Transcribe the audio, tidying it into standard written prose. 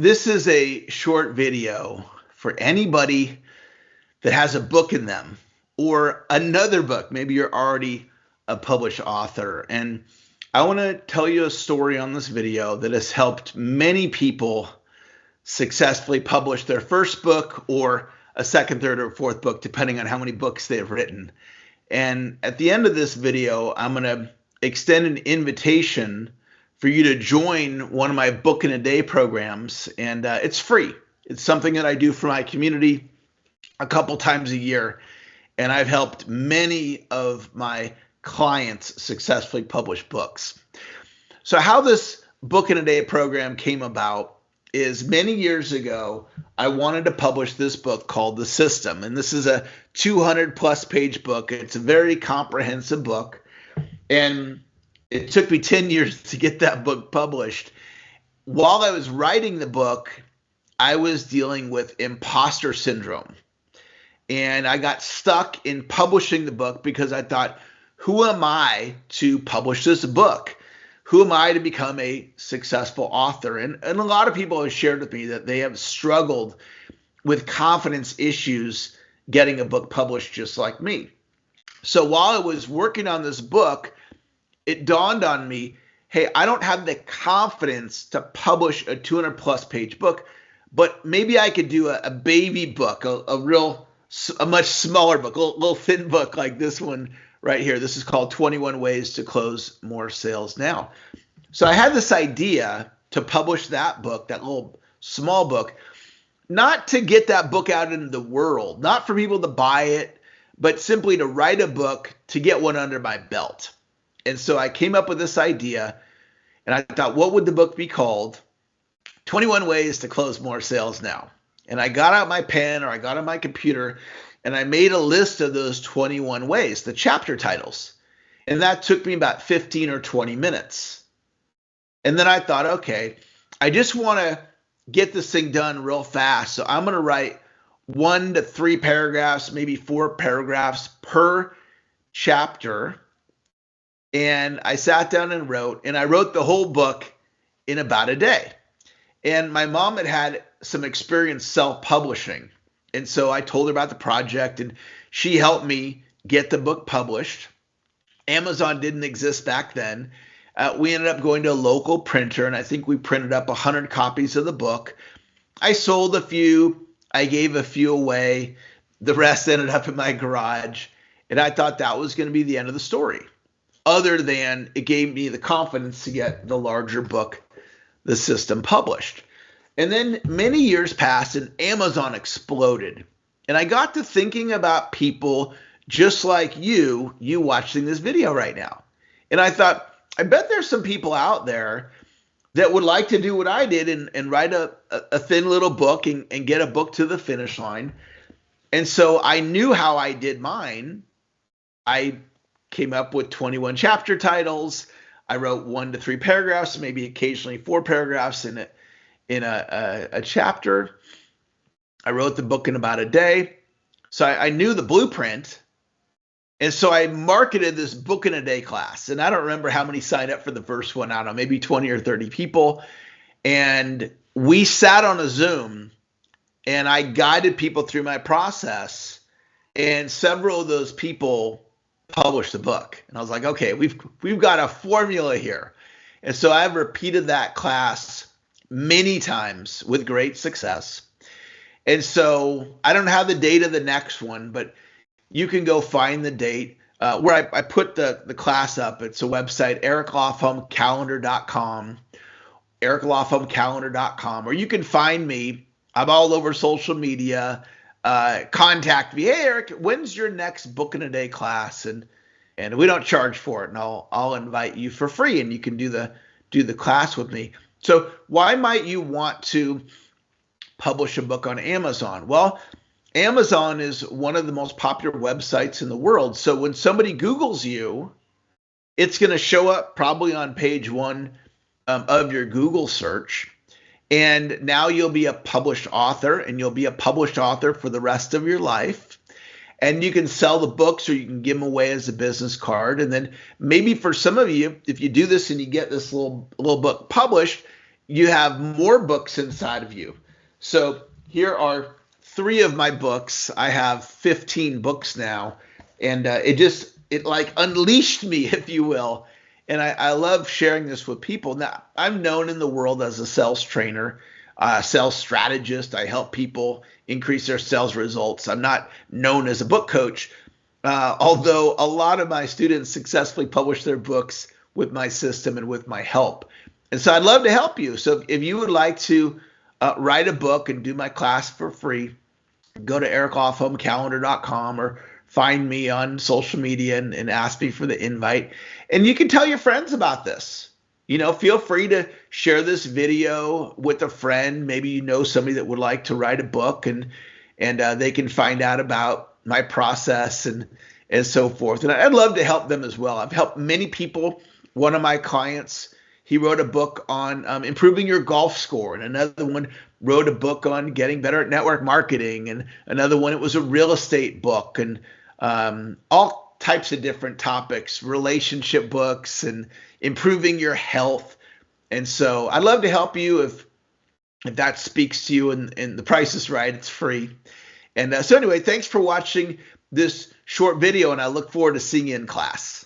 This is a short video for anybody that has a book in them or another book. Maybe you're already a published author. And I want to tell you a story on this video that has helped many people successfully publish their first book or a second, third, or fourth book, depending on how many books they've written. And at the end of this video, I'm going to extend an invitation for you to join one of my book in a day programs. And it's free. It's something that I do for my community a couple times a year. And I've helped many of my clients successfully publish books. So how this book in a day program came about is many years ago, I wanted to publish this book called The System. And this is a 200 plus page book. It's a very comprehensive book. And it took me 10 years to get that book published. While I was writing the book, I was dealing with imposter syndrome. And I got stuck in publishing the book because I thought, who am I to publish this book? Who am I to become a successful author? And a lot of people have shared with me that they have struggled with confidence issues getting a book published just like me. So while I was working on this book, it dawned on me, hey, I don't have the confidence to publish a 200 plus page book, but maybe I could do a baby book, a much smaller book, a little thin book like this one right here. This is called 21 Ways to Close More Sales Now. So I had this idea to publish that book, that little small book, not to get that book out into the world, not for people to buy it, but simply to write a book to get one under my belt. And so I came up with this idea, and I thought, what would the book be called? 21 Ways to Close More Sales Now. And I got out my pen, or I got on my computer, and I made a list of those 21 ways, the chapter titles. And that took me about 15 or 20 minutes. And then I thought, okay, I just want to get this thing done real fast. So I'm going to write 1 to 3 paragraphs, maybe 4 paragraphs per chapter. And I sat down and I wrote the whole book in about a day. And my mom had some experience self-publishing. And so I told her about the project, and she helped me get the book published. Amazon didn't exist back then. We ended up going to a local printer, and I think we printed up 100 copies of the book. I sold a few. I gave a few away. The rest ended up in my garage. And I thought that was going to be the end of the story, other than it gave me the confidence to get the larger book, The System, published. And then many years passed and Amazon exploded. And I got to thinking about people just like you watching this video right now. And I thought, I bet there's some people out there that would like to do what I did and write a thin little book and get a book to the finish line. And so I knew how I did mine. I came up with 21 chapter titles. I wrote 1 to 3 paragraphs, maybe occasionally 4 paragraphs in a chapter. I wrote the book in about a day. So I knew the blueprint. And so I marketed this book in a day class. And I don't remember how many signed up for the first one. I don't know, maybe 20 or 30 people. And we sat on a Zoom and I guided people through my process. And several of those people published the book. And I was like, okay, we've got a formula here. And so I've repeated that class many times with great success. And so I don't have the date of the next one, but you can go find the date where I put the class up. It's a website, ericlofholmcalendar.com, ericlofholmcalendar.com, or you can find me. I'm all over social media. Contact me. Hey, Eric, when's your next book in a day class? And we don't charge for it. And I'll invite you for free, and you can do the class with me. So why might you want to publish a book on Amazon? Well, Amazon is one of the most popular websites in the world. So when somebody Googles you, it's going to show up probably on page 1 of your Google search. And now you'll be a published author, and you'll be a published author for the rest of your life. And you can sell the books, or you can give them away as a business card. And then maybe for some of you, if you do this and you get this little book published, you have more books inside of you. So here are three of my books. I have 15 books now, and it like unleashed me, if you will. And I love sharing this with people. Now, I'm known in the world as a sales trainer, sales strategist. I help people increase their sales results. I'm not known as a book coach, although a lot of my students successfully publish their books with my system and with my help. And so I'd love to help you. So if you would like to write a book and do my class for free, go to ericlofholmcalendar.com or find me on social media and ask me for the invite. And you can tell your friends about this. Feel free to share this video with a friend. Maybe you know somebody that would like to write a book, and they can find out about my process and so forth. And I'd love to help them as well. I've helped many people. One of my clients, he wrote a book on improving your golf score, and another one wrote a book on getting better at network marketing, and another one, it was a real estate book, and all types of different topics, relationship books, and improving your health. And so I'd love to help you if that speaks to you, and the price is right. It's free. And so anyway, thanks for watching this short video, and I look forward to seeing you in class.